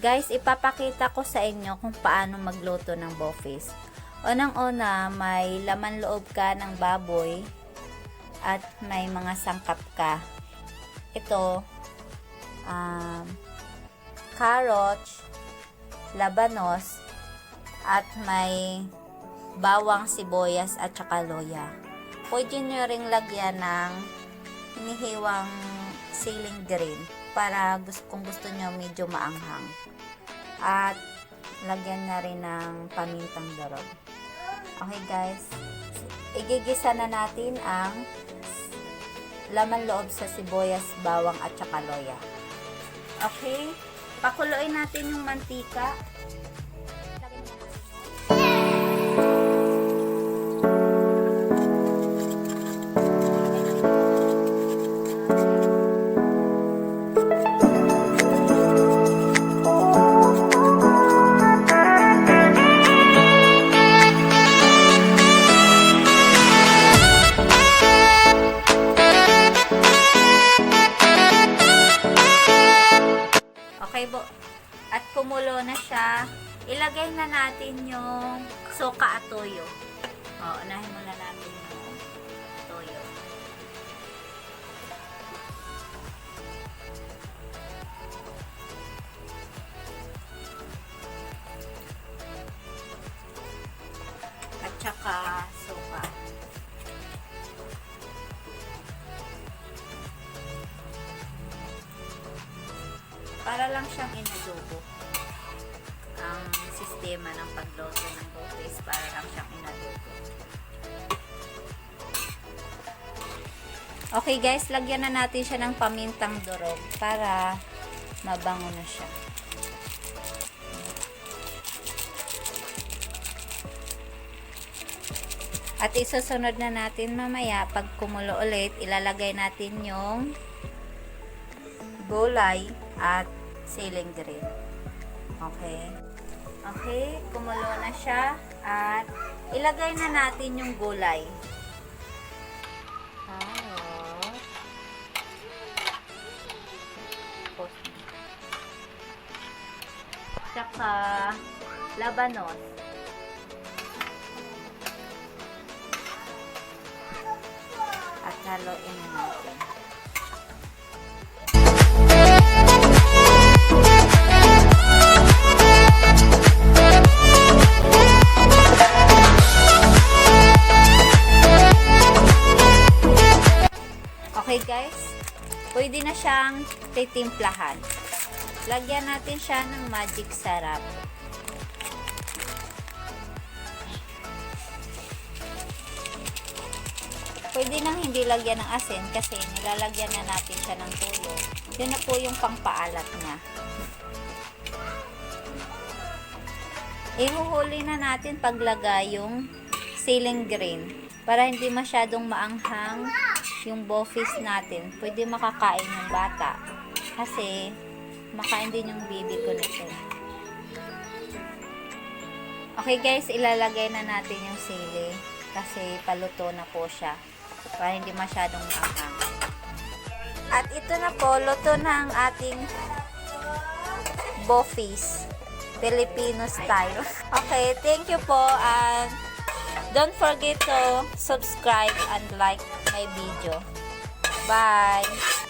Guys, ipapakita ko sa inyo kung paano magluto ng bofis. Unang-una, may laman loob ka ng baboy at may mga sangkap ka. Ito, carrots, labanos, at may bawang, sibuyas at saka loya. Pwede nyo ring lagyan ng hinihiwang siling green para kung gusto nyo medyo maanghang. At lagyan na rin ng pamintang durog. Okay guys, igigisa na natin ang laman loob sa sibuyas, bawang at saka loya. Okay, pakuluin natin yung mantika. Okay po. At kumulo na siya. Ilagay na natin yung suka at toyo. Unahin muna natin yung toyo. At saka suka. Para lang siyang inadobo. Ang sistema ng pagluto ng bofis, para lang siyang inadobo. Okay guys, lagyan na natin siya ng pamintang durog para mabango na siya. At isusunod na natin mamaya, pag kumulo ulit, ilalagay natin yung gulay at siling green. Okay. Okay, kumulo na siya at ilagay na natin yung gulay. Tsaka labanos. At haluin na natin. Okay guys, pwede na siyang titimplahan. Lagyan natin siya ng magic sarap. Pwede nang hindi lagyan ng asin kasi nilalagyan na natin siya ng tuyo. Yun na po yung pangpaalat niya. Ihuhuli na natin paglagay yung siling green para hindi masyadong maanghang yung bofis natin. Pwede makakain yung bata kasi makain din yung baby ko nito. Okay guys, ilalagay na natin yung sili kasi paluto na po siya para hindi masyadong maanghang. At ito na po, luto na ang ating bofis Filipino style. Okay, thank you po and don't forget to subscribe and like my video. Bye!